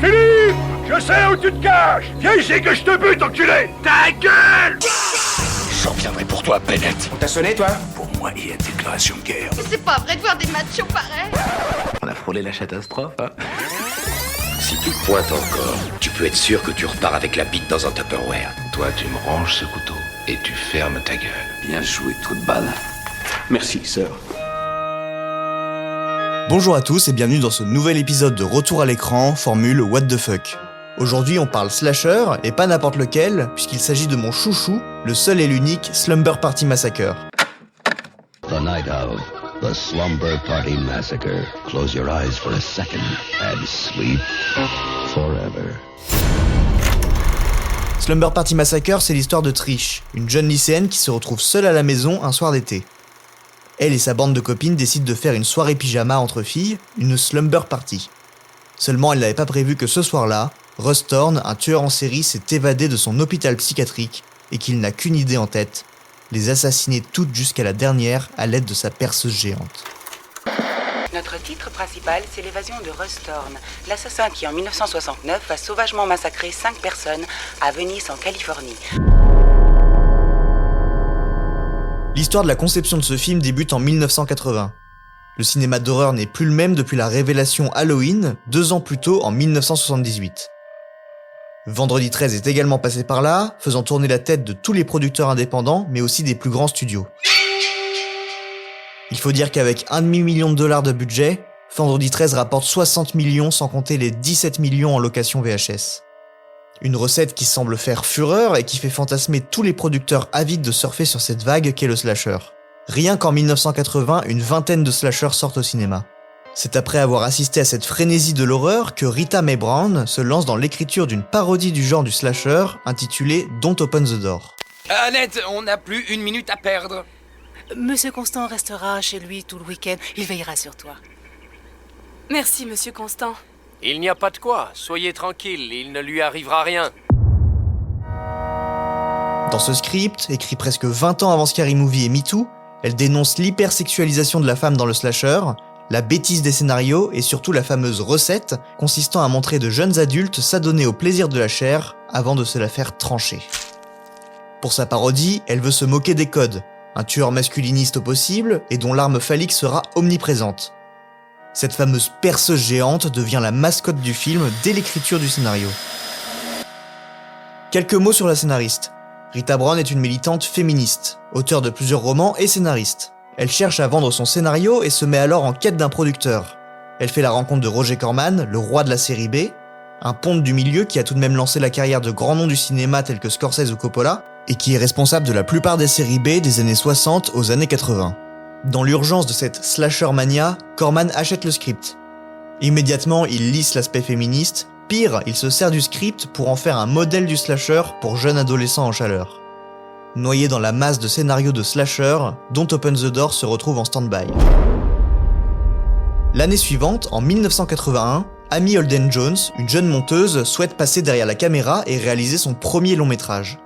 Philippe! Je sais où tu te caches! Viens ici que je te bute, enculé! Ta gueule! J'en viendrai pour toi, Bennett. On t'a sonné, toi? Pour moi, il y a déclaration de guerre. Mais c'est pas vrai de voir des machos pareils. On a frôlé la catastrophe, hein? Si tu pointes encore, tu peux être sûr que tu repars avec la bite dans un Tupperware. Toi, tu me ranges ce couteau et tu fermes ta gueule. Bien joué, trou de balle. Merci, sœur. Bonjour à tous et bienvenue dans ce nouvel épisode de Retour à l'écran, formule What the fuck. Aujourd'hui on parle slasher, et pas n'importe lequel, puisqu'il s'agit de mon chouchou, le seul et l'unique Slumber Party Massacre. The night of the Slumber Party Massacre. Close your eyes for a second and sleep forever. Slumber Party Massacre, c'est l'histoire de Trish, une jeune lycéenne qui se retrouve seule à la maison un soir d'été. Elle et sa bande de copines décident de faire une soirée pyjama entre filles, une slumber party. Seulement, elle n'avait pas prévu que ce soir-là, Russ Thorn, un tueur en série, s'est évadé de son hôpital psychiatrique et qu'il n'a qu'une idée en tête, les assassiner toutes jusqu'à la dernière à l'aide de sa perceuse géante. Notre titre principal, c'est l'évasion de Russ Thorn, l'assassin qui en 1969 a sauvagement massacré 5 personnes à Venice en Californie. L'histoire de la conception de ce film débute en 1980. Le cinéma d'horreur n'est plus le même depuis la révélation Halloween, 2 ans plus tôt en 1978. Vendredi 13 est également passé par là, faisant tourner la tête de tous les producteurs indépendants, mais aussi des plus grands studios. Il faut dire qu'avec $1,5 million de budget, Vendredi 13 rapporte 60 millions sans compter les 17 millions en location VHS. Une recette qui semble faire fureur et qui fait fantasmer tous les producteurs avides de surfer sur cette vague qu'est le slasher. Rien qu'en 1980, une vingtaine de slashers sortent au cinéma. C'est après avoir assisté à cette frénésie de l'horreur que Rita Mae Brown se lance dans l'écriture d'une parodie du genre du slasher intitulée Don't Open the Door. Annette, on n'a plus une minute à perdre. Monsieur Constant restera chez lui tout le week-end. Il veillera sur toi. Merci, monsieur Constant. Il n'y a pas de quoi, soyez tranquille, il ne lui arrivera rien. Dans ce script, écrit presque 20 ans avant Scary Movie et Me Too, elle dénonce l'hypersexualisation de la femme dans le slasher, la bêtise des scénarios et surtout la fameuse recette consistant à montrer de jeunes adultes s'adonner au plaisir de la chair avant de se la faire trancher. Pour sa parodie, elle veut se moquer des codes, un tueur masculiniste au possible et dont l'arme phallique sera omniprésente. Cette fameuse perceuse géante devient la mascotte du film dès l'écriture du scénario. Quelques mots sur la scénariste. Rita Brown est une militante féministe, auteure de plusieurs romans et scénariste. Elle cherche à vendre son scénario et se met alors en quête d'un producteur. Elle fait la rencontre de Roger Corman, le roi de la série B, un ponte du milieu qui a tout de même lancé la carrière de grands noms du cinéma tels que Scorsese ou Coppola, et qui est responsable de la plupart des séries B des années 60 aux années 80. Dans l'urgence de cette slasher mania, Corman achète le script. Immédiatement, il lisse l'aspect féministe. Pire, il se sert du script pour en faire un modèle du slasher pour jeunes adolescents en chaleur. Noyé dans la masse de scénarios de slasher, Don't Open the Door se retrouve en stand-by. L'année suivante, en 1981, Amy Holden Jones, une jeune monteuse, souhaite passer derrière la caméra et réaliser son premier long métrage.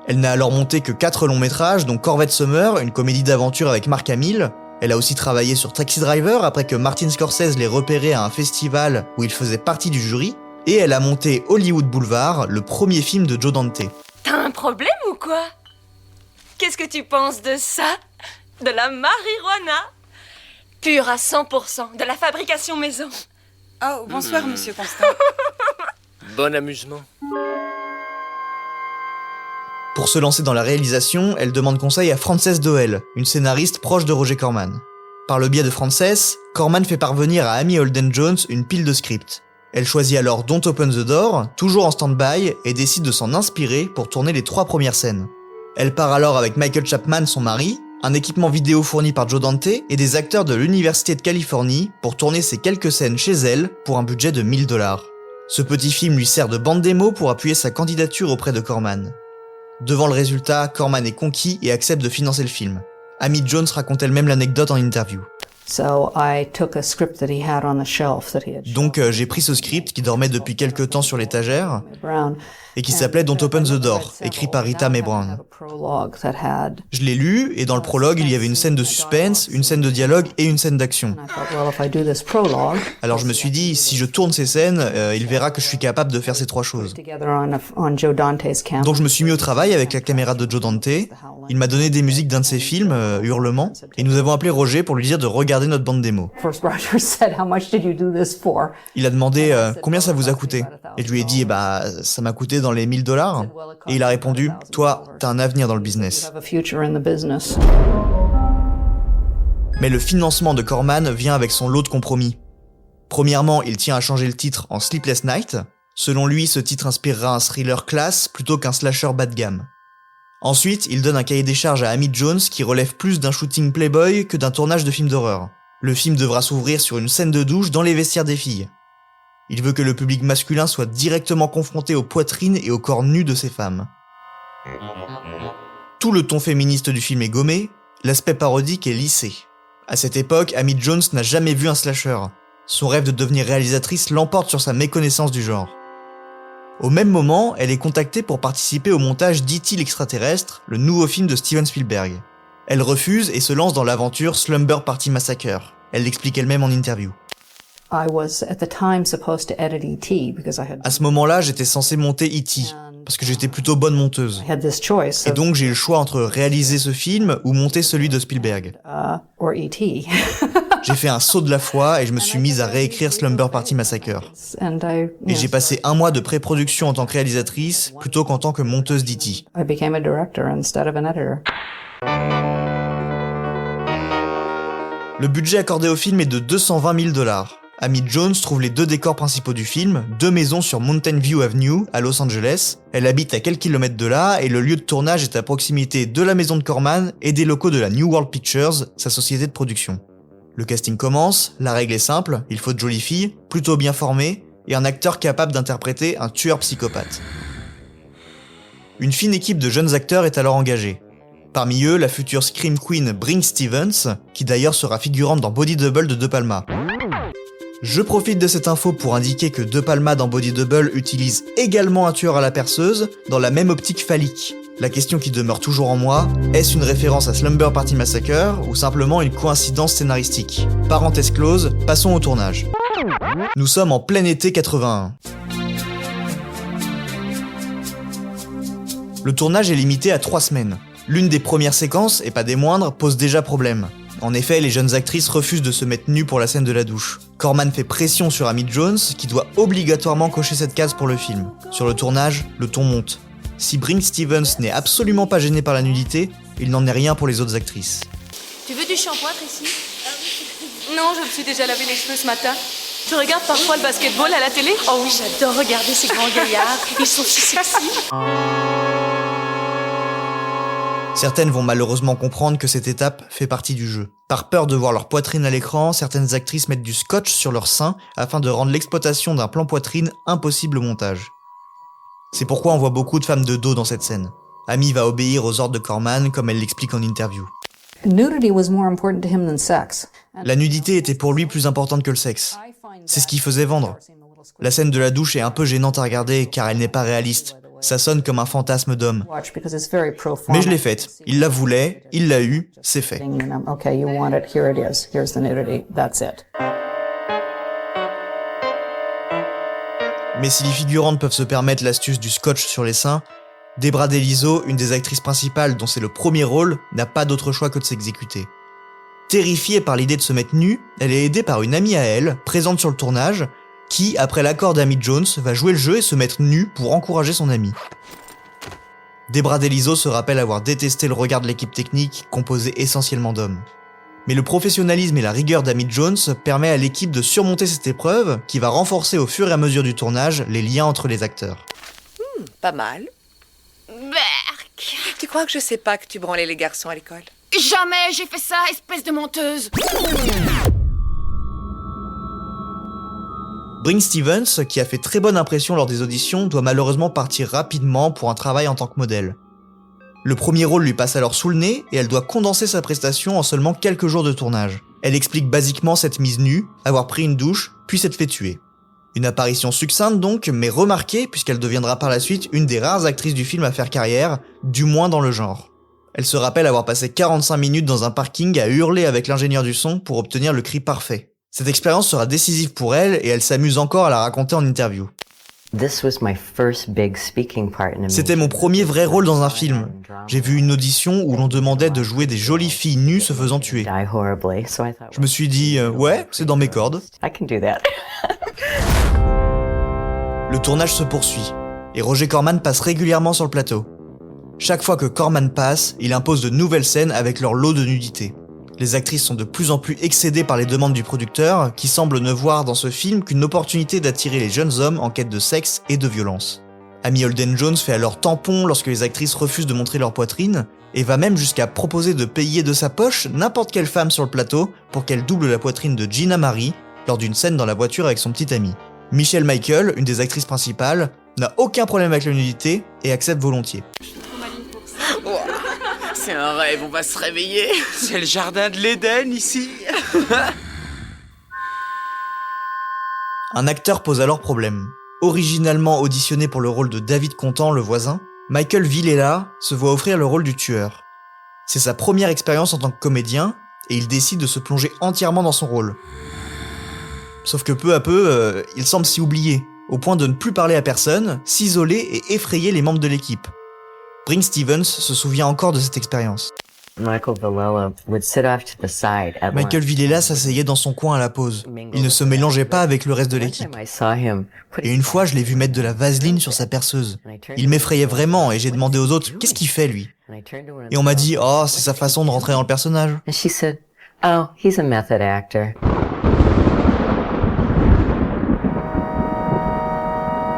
Elle n'a alors monté que 4 longs métrages, dont Corvette Summer, une comédie d'aventure avec Mark Hamill. Elle a aussi travaillé sur Taxi Driver après que Martin Scorsese l'ait repéré à un festival où il faisait partie du jury. Et elle a monté Hollywood Boulevard, le premier film de Joe Dante. T'as un problème ou quoi? Qu'est-ce que tu penses de ça? De la marijuana? Pure à 100%, de la fabrication maison. Oh, bonsoir, monsieur Constant. Bon amusement. Pour se lancer dans la réalisation, elle demande conseil à Frances Doyle, une scénariste proche de Roger Corman. Par le biais de Frances, Corman fait parvenir à Amy Holden Jones une pile de scripts. Elle choisit alors Don't Open the Door, toujours en stand-by, et décide de s'en inspirer pour tourner les 3 premières scènes. Elle part alors avec Michael Chapman, son mari, un équipement vidéo fourni par Joe Dante et des acteurs de l'Université de Californie pour tourner ces quelques scènes chez elle pour un budget de $1000. Ce petit film lui sert de bande démo pour appuyer sa candidature auprès de Corman. Devant le résultat, Corman est conquis et accepte de financer le film. Amy Jones raconte elle-même l'anecdote en interview. Donc j'ai pris ce script qui dormait depuis quelque temps sur l'étagère et qui s'appelait Don't Open the Door, écrit par Rita Mae Brown. Je l'ai lu et dans le prologue il y avait une scène de suspense, une scène de dialogue et une scène d'action. Alors je me suis dit, si je tourne ces scènes, il verra que je suis capable de faire ces trois choses. Donc je me suis mis au travail avec la caméra de Joe Dante. Il m'a donné des musiques d'un de ses films, Hurlement, et nous avons appelé Roger pour lui dire de regarder notre bande démo. Il a demandé combien ça vous a coûté, et je lui ai dit ça m'a coûté dans les $1000, et il a répondu toi, t'as un avenir dans le business. Mais le financement de Corman vient avec son lot de compromis. Premièrement, il tient à changer le titre en Sleepless Night. Selon lui, ce titre inspirera un thriller classe plutôt qu'un slasher bas de gamme. Ensuite, il donne un cahier des charges à Amy Jones qui relève plus d'un shooting Playboy que d'un tournage de film d'horreur. Le film devra s'ouvrir sur une scène de douche dans les vestiaires des filles. Il veut que le public masculin soit directement confronté aux poitrines et aux corps nus de ces femmes. Tout le ton féministe du film est gommé, l'aspect parodique est lissé. À cette époque, Amy Jones n'a jamais vu un slasher. Son rêve de devenir réalisatrice l'emporte sur sa méconnaissance du genre. Au même moment, elle est contactée pour participer au montage d'E.T. l'extraterrestre, le nouveau film de Steven Spielberg. Elle refuse et se lance dans l'aventure Slumber Party Massacre. Elle l'explique elle-même en interview. À ce moment-là, j'étais censée monter E.T., parce que j'étais plutôt bonne monteuse. Et donc j'ai eu le choix entre réaliser ce film ou monter celui de Spielberg. J'ai fait un saut de la foi et je me suis mise à réécrire Slumber Party Massacre. Et j'ai passé 1 mois de pré-production en tant que réalisatrice plutôt qu'en tant que monteuse d'E.T. Le budget accordé au film est de $220 000. Amy Jones trouve les 2 décors principaux du film, 2 maisons sur Mountain View Avenue, à Los Angeles. Elle habite à quelques kilomètres de là et le lieu de tournage est à proximité de la maison de Corman et des locaux de la New World Pictures, sa société de production. Le casting commence, la règle est simple, il faut de jolies filles, plutôt bien formées, et un acteur capable d'interpréter un tueur psychopathe. Une fine équipe de jeunes acteurs est alors engagée. Parmi eux, la future Scream Queen Brinke Stevens, qui d'ailleurs sera figurante dans Body Double de De Palma. Je profite de cette info pour indiquer que De Palma dans Body Double utilise également un tueur à la perceuse, dans la même optique phallique. La question qui demeure toujours en moi, est-ce une référence à Slumber Party Massacre ou simplement une coïncidence scénaristique? Parenthèse close, passons au tournage. Nous sommes en plein été 81. Le tournage est limité à 3 semaines. L'une des premières séquences, et pas des moindres, pose déjà problème. En effet, les jeunes actrices refusent de se mettre nues pour la scène de la douche. Corman fait pression sur Amy Jones, qui doit obligatoirement cocher cette case pour le film. Sur le tournage, le ton monte. Si Brinke Stevens n'est absolument pas gênée par la nudité, il n'en est rien pour les autres actrices. Tu veux du shampoing, Tracy? Non, je me suis déjà lavé les cheveux ce matin. Tu regardes parfois le basketball à la télé? Oh oui, j'adore regarder ces grands gaillards. Ils sont si sexy. Certaines vont malheureusement comprendre que cette étape fait partie du jeu. Par peur de voir leur poitrine à l'écran, certaines actrices mettent du scotch sur leur sein afin de rendre l'exploitation d'un plan poitrine impossible au montage. C'est pourquoi on voit beaucoup de femmes de dos dans cette scène. Amy va obéir aux ordres de Corman comme elle l'explique en interview. La nudité était pour lui plus importante que le sexe. C'est ce qu'il faisait vendre. La scène de la douche est un peu gênante à regarder car elle n'est pas réaliste. Ça sonne comme un fantasme d'homme. Mais je l'ai faite. Il la voulait, il l'a eu, c'est fait. Mais si les figurantes peuvent se permettre l'astuce du scotch sur les seins, Debra Deliso, une des actrices principales dont c'est le premier rôle, n'a pas d'autre choix que de s'exécuter. Terrifiée par l'idée de se mettre nue, elle est aidée par une amie à elle, présente sur le tournage, qui, après l'accord d'Amy Jones, va jouer le jeu et se mettre nue pour encourager son amie. Debra Deliso se rappelle avoir détesté le regard de l'équipe technique, composée essentiellement d'hommes. Mais le professionnalisme et la rigueur d'Amy Jones permet à l'équipe de surmonter cette épreuve qui va renforcer au fur et à mesure du tournage les liens entre les acteurs. Pas mal. Berk. Tu crois que je sais pas que tu branlais les garçons à l'école? Jamais j'ai fait ça, espèce de menteuse. Brinke Stevens, qui a fait très bonne impression lors des auditions, doit malheureusement partir rapidement pour un travail en tant que modèle. Le premier rôle lui passe alors sous le nez et elle doit condenser sa prestation en seulement quelques jours de tournage. Elle explique basiquement s'être mise nue, avoir pris une douche, puis s'être fait tuer. Une apparition succincte donc, mais remarquée puisqu'elle deviendra par la suite une des rares actrices du film à faire carrière, du moins dans le genre. Elle se rappelle avoir passé 45 minutes dans un parking à hurler avec l'ingénieur du son pour obtenir le cri parfait. Cette expérience sera décisive pour elle et elle s'amuse encore à la raconter en interview. C'était mon premier vrai rôle dans un film. J'ai vu une audition où l'on demandait de jouer des jolies filles nues se faisant tuer. Je me suis dit, ouais, c'est dans mes cordes. Le tournage se poursuit, et Roger Corman passe régulièrement sur le plateau. Chaque fois que Corman passe, il impose de nouvelles scènes avec leur lot de nudité. Les actrices sont de plus en plus excédées par les demandes du producteur, qui semble ne voir dans ce film qu'une opportunité d'attirer les jeunes hommes en quête de sexe et de violence. Amy Holden-Jones fait alors tampon lorsque les actrices refusent de montrer leur poitrine, et va même jusqu'à proposer de payer de sa poche n'importe quelle femme sur le plateau pour qu'elle double la poitrine de Gina Marie lors d'une scène dans la voiture avec son petit ami. Michelle Michael, une des actrices principales, n'a aucun problème avec la nudité et accepte volontiers. C'est un rêve, on va se réveiller. C'est le jardin de l'Éden ici. Un acteur pose alors problème. Originalement auditionné pour le rôle de David Contant, le voisin, Michael Villela se voit offrir le rôle du tueur. C'est sa première expérience en tant que comédien et il décide de se plonger entièrement dans son rôle. Sauf que peu à peu, il semble s'y oublier, au point de ne plus parler à personne, s'isoler et effrayer les membres de l'équipe. Bring Stevens se souvient encore de cette expérience. Michael Villela s'asseyait dans son coin à la pause. Il ne se mélangeait pas avec le reste de l'équipe. Et une fois, je l'ai vu mettre de la vaseline sur sa perceuse. Il m'effrayait vraiment et j'ai demandé aux autres « Qu'est-ce qu'il fait, lui ?» Et on m'a dit « Oh, c'est sa façon de rentrer dans le personnage. »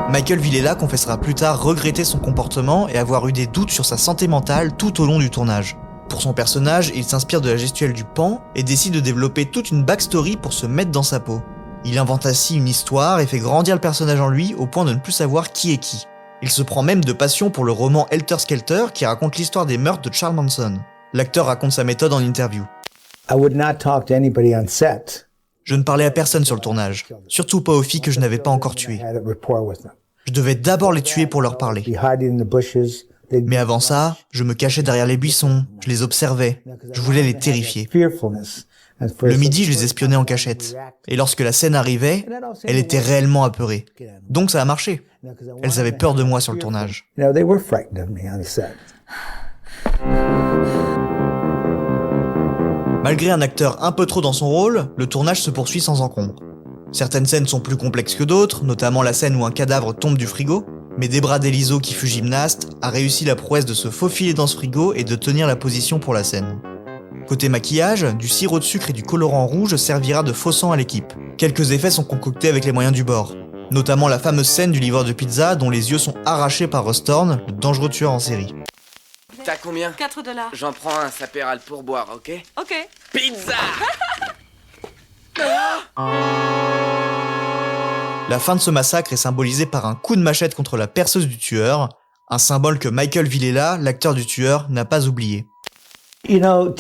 Michael Villela confessera plus tard regretter son comportement et avoir eu des doutes sur sa santé mentale tout au long du tournage. Pour son personnage, il s'inspire de la gestuelle du pan et décide de développer toute une backstory pour se mettre dans sa peau. Il invente ainsi une histoire et fait grandir le personnage en lui au point de ne plus savoir qui est qui. Il se prend même de passion pour le roman Helter Skelter qui raconte l'histoire des meurtres de Charles Manson. L'acteur raconte sa méthode en interview. Je ne parlais à personne sur le tournage, surtout pas aux filles que je n'avais pas encore tuées. Je devais d'abord les tuer pour leur parler. Mais avant ça, je me cachais derrière les buissons, je les observais, je voulais les terrifier. Le midi, je les espionnais en cachette. Et lorsque la scène arrivait, elles étaient réellement apeurées. Donc ça a marché. Elles avaient peur de moi sur le tournage. Malgré un acteur un peu trop dans son rôle, le tournage se poursuit sans encombre. Certaines scènes sont plus complexes que d'autres, notamment la scène où un cadavre tombe du frigo, mais Debra Deliso, qui fut gymnaste, a réussi la prouesse de se faufiler dans ce frigo et de tenir la position pour la scène. Côté maquillage, du sirop de sucre et du colorant rouge servira de faux sang à l'équipe. Quelques effets sont concoctés avec les moyens du bord, notamment la fameuse scène du livreur de pizza dont les yeux sont arrachés par Russ Thorn, le dangereux tueur en série. T'as combien? 4 $. J'en prends un, ça paiera le pourboire, ok? Ok. Pizza. La fin de ce massacre est symbolisée par un coup de machette contre la perceuse du tueur, un symbole que Michael Villela, l'acteur du tueur, n'a pas oublié. Vous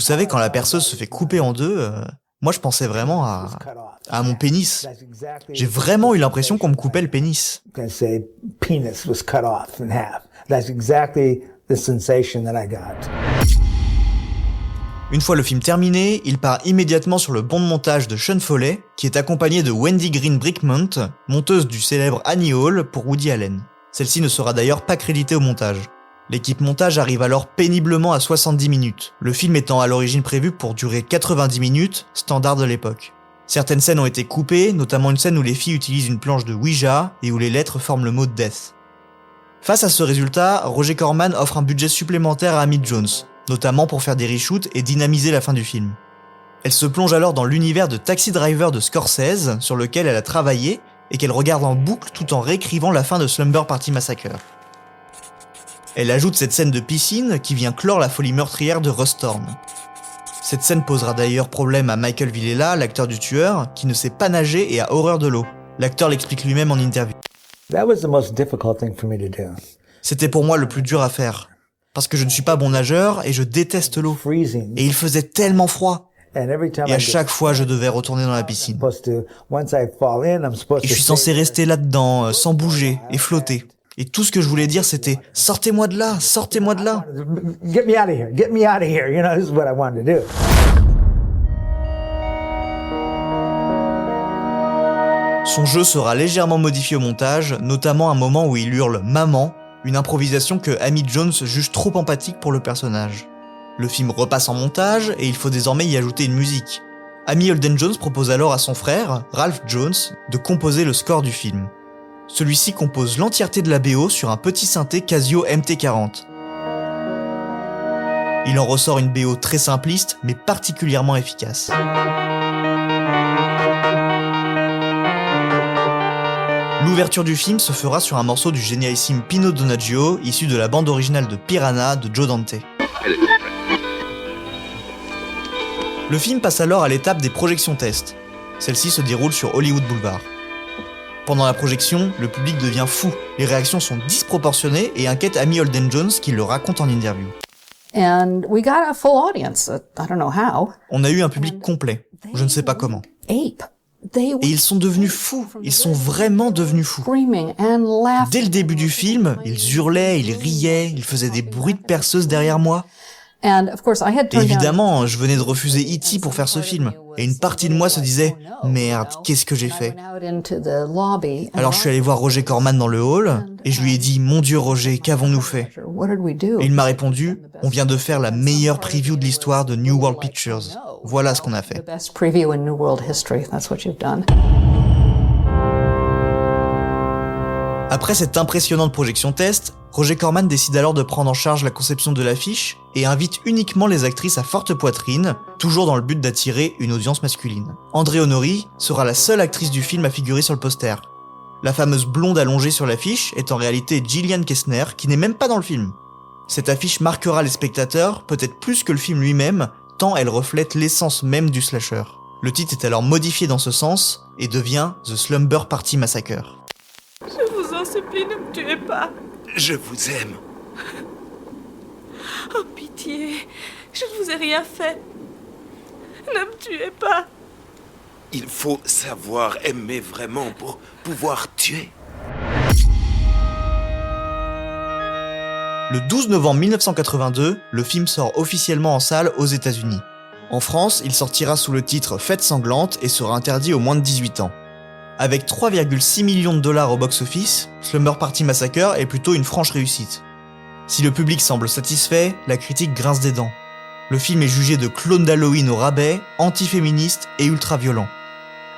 savez, quand la perceuse se fait couper en deux, moi je pensais vraiment à mon pénis. J'ai vraiment eu l'impression qu'on me coupait le pénis. Une fois le film terminé, il part immédiatement sur le banc de montage de Sean Foley, qui est accompagné de Wendy Green Brickmont, monteuse du célèbre Annie Hall pour Woody Allen. Celle-ci ne sera d'ailleurs pas créditée au montage. L'équipe montage arrive alors péniblement à 70 minutes, le film étant à l'origine prévu pour durer 90 minutes, standard de l'époque. Certaines scènes ont été coupées, notamment une scène où les filles utilisent une planche de Ouija et où les lettres forment le mot Death. Face à ce résultat, Roger Corman offre un budget supplémentaire à Amy Jones, notamment pour faire des reshoots et dynamiser la fin du film. Elle se plonge alors dans l'univers de Taxi Driver de Scorsese, sur lequel elle a travaillé et qu'elle regarde en boucle tout en réécrivant la fin de Slumber Party Massacre. Elle ajoute cette scène de piscine qui vient clore la folie meurtrière de Russ Thorn. Cette scène posera d'ailleurs problème à Michael Villela, l'acteur du tueur, qui ne sait pas nager et a horreur de l'eau. L'acteur l'explique lui-même en interview. C'était pour moi le plus dur à faire. Parce que je ne suis pas bon nageur et je déteste l'eau. Et il faisait tellement froid. Et à chaque fois, je devais retourner dans la piscine. Et je suis censé rester là-dedans, sans bouger et flotter. Et tout ce que je voulais dire, c'était « Sortez-moi de là, sortez-moi de là !» Get me out of here, get me out of here, you know, this is what I wanted to do. Son jeu sera légèrement modifié au montage, notamment un moment où il hurle « Maman », une improvisation que Amy Jones juge trop empathique pour le personnage. Le film repasse en montage et il faut désormais y ajouter une musique. Amy Holden Jones propose alors à son frère, Ralph Jones, de composer le score du film. Celui-ci compose l'entièreté de la BO sur un petit synthé Casio MT40. Il en ressort une BO très simpliste, mais particulièrement efficace. L'ouverture du film se fera sur un morceau du génialissime Pino Donaggio, issu de la bande originale de Piranha de Joe Dante. Le film passe alors à l'étape des projections tests. Celle-ci se déroule sur Hollywood Boulevard. Pendant la projection, le public devient fou, les réactions sont disproportionnées et inquiètent Amy Holden Jones qui le raconte en interview. And we got a full audience. I don't know how. On a eu un public complet, je ne sais pas comment. Et ils sont devenus fous, ils sont vraiment devenus fous. Dès le début du film, ils hurlaient, ils riaient, ils faisaient des bruits de perceuse derrière moi. Et évidemment, je venais de refuser E.T. pour faire ce film, et une partie de moi se disait « Merde, qu'est-ce que j'ai fait ?» Alors je suis allé voir Roger Corman dans le hall, et je lui ai dit « Mon Dieu Roger, qu'avons-nous fait ?» Et il m'a répondu « On vient de faire la meilleure preview de l'histoire de New World Pictures. Voilà ce qu'on a fait. » Après cette impressionnante projection test, Roger Corman décide alors de prendre en charge la conception de l'affiche et invite uniquement les actrices à forte poitrine, toujours dans le but d'attirer une audience masculine. André Honori sera la seule actrice du film à figurer sur le poster. La fameuse blonde allongée sur l'affiche est en réalité Gillian Kestner, qui n'est même pas dans le film. Cette affiche marquera les spectateurs, peut-être plus que le film lui-même, tant elle reflète l'essence même du slasher. Le titre est alors modifié dans ce sens et devient The Slumber Party Massacre. Je vous en supplie, ne me tuez pas. Je vous aime. Oh, pitié, je ne vous ai rien fait. Ne me tuez pas. Il faut savoir aimer vraiment pour pouvoir tuer. Le 12 novembre 1982, le film sort officiellement en salle aux États-Unis. En France, il sortira sous le titre Fête sanglante et sera interdit aux moins de 18 ans. Avec 3,6 millions de dollars au box-office, Slumber Party Massacre est plutôt une franche réussite. Si le public semble satisfait, la critique grince des dents. Le film est jugé de clone d'Halloween au rabais, anti-féministe et ultra-violent.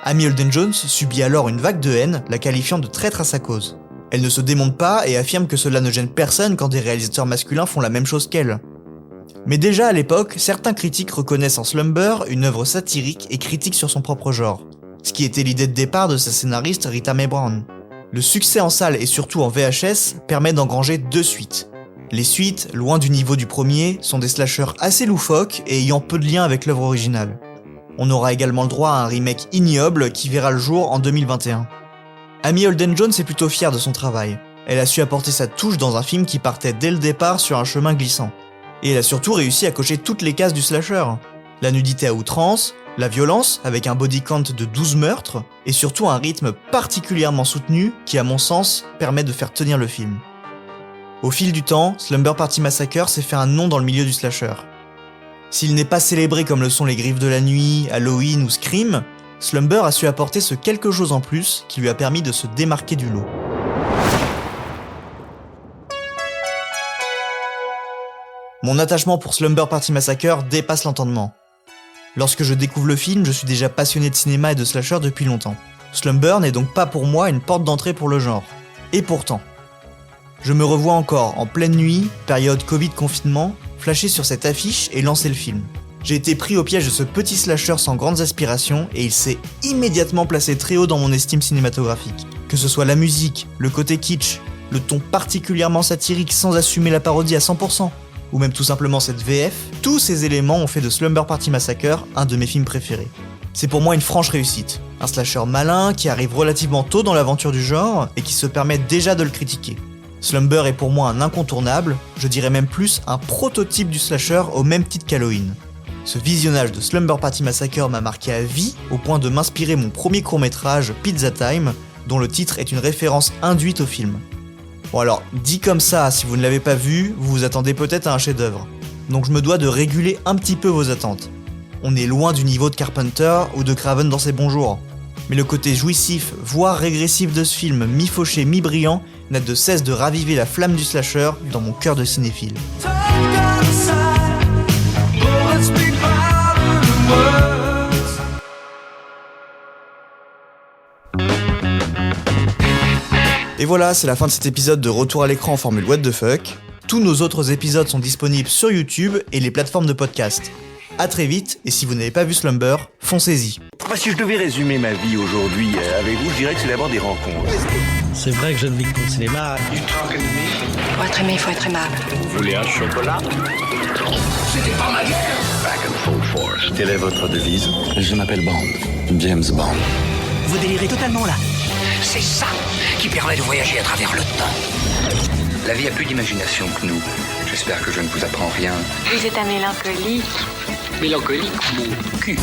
Amy Holden Jones subit alors une vague de haine, la qualifiant de traître à sa cause. Elle ne se démonte pas et affirme que cela ne gêne personne quand des réalisateurs masculins font la même chose qu'elle. Mais déjà à l'époque, certains critiques reconnaissent en Slumber une œuvre satirique et critique sur son propre genre. Ce qui était l'idée de départ de sa scénariste Rita Mae Brown. Le succès en salle et surtout en VHS permet d'engranger 2 suites. Les suites, loin du niveau du premier, sont des slashers assez loufoques et ayant peu de lien avec l'œuvre originale. On aura également le droit à un remake ignoble qui verra le jour en 2021. Amy Holden Jones est plutôt fière de son travail. Elle a su apporter sa touche dans un film qui partait dès le départ sur un chemin glissant. Et elle a surtout réussi à cocher toutes les cases du slasher. La nudité à outrance, la violence, avec un body count de 12 meurtres, et surtout un rythme particulièrement soutenu qui, à mon sens, permet de faire tenir le film. Au fil du temps, Slumber Party Massacre s'est fait un nom dans le milieu du slasher. S'il n'est pas célébré comme le sont les Griffes de la Nuit, Halloween ou Scream, Slumber a su apporter ce quelque chose en plus qui lui a permis de se démarquer du lot. Mon attachement pour Slumber Party Massacre dépasse l'entendement. Lorsque je découvre le film, je suis déjà passionné de cinéma et de slasher depuis longtemps. Slumber n'est donc pas pour moi une porte d'entrée pour le genre. Et pourtant, je me revois encore, en pleine nuit, période Covid-confinement, flasher sur cette affiche et lancer le film. J'ai été pris au piège de ce petit slasher sans grandes aspirations et il s'est immédiatement placé très haut dans mon estime cinématographique. Que ce soit la musique, le côté kitsch, le ton particulièrement satirique sans assumer la parodie à 100%, ou même tout simplement cette VF, tous ces éléments ont fait de Slumber Party Massacre un de mes films préférés. C'est pour moi une franche réussite, un slasher malin qui arrive relativement tôt dans l'aventure du genre et qui se permet déjà de le critiquer. Slumber est pour moi un incontournable, je dirais même plus un prototype du slasher au même titre qu'Halloween. Ce visionnage de Slumber Party Massacre m'a marqué à vie, au point de m'inspirer mon premier court-métrage, Pizza Time, dont le titre est une référence induite au film. Bon alors, dit comme ça, si vous ne l'avez pas vu, vous vous attendez peut-être à un chef-d'œuvre. Donc je me dois de réguler un petit peu vos attentes. On est loin du niveau de Carpenter ou de Craven dans ses bons jours. Mais le côté jouissif, voire régressif de ce film, mi-fauché, mi-brillant, n'a de cesse de raviver la flamme du slasher dans mon cœur de cinéphile. Et voilà, c'est la fin de cet épisode de Retour à l'écran en formule What the fuck. Tous nos autres épisodes sont disponibles sur YouTube et les plateformes de podcast. A très vite, et si vous n'avez pas vu Slumber, foncez-y. Si je devais résumer ma vie aujourd'hui avec vous, je dirais que c'est d'abord des rencontres. C'est vrai que je ne vis que pour le cinéma. Pour être aimé, il faut être aimable. Vous voulez un chocolat? C'était pas ma guerre. Back in full force. Quelle est votre devise? Je m'appelle Bond. James Bond. Vous délirez totalement là. C'est ça qui permet de voyager à travers le temps. La vie a plus d'imagination que nous. J'espère que je ne vous apprends rien. Vous êtes un mélancolique. Mélancolique, mon cul.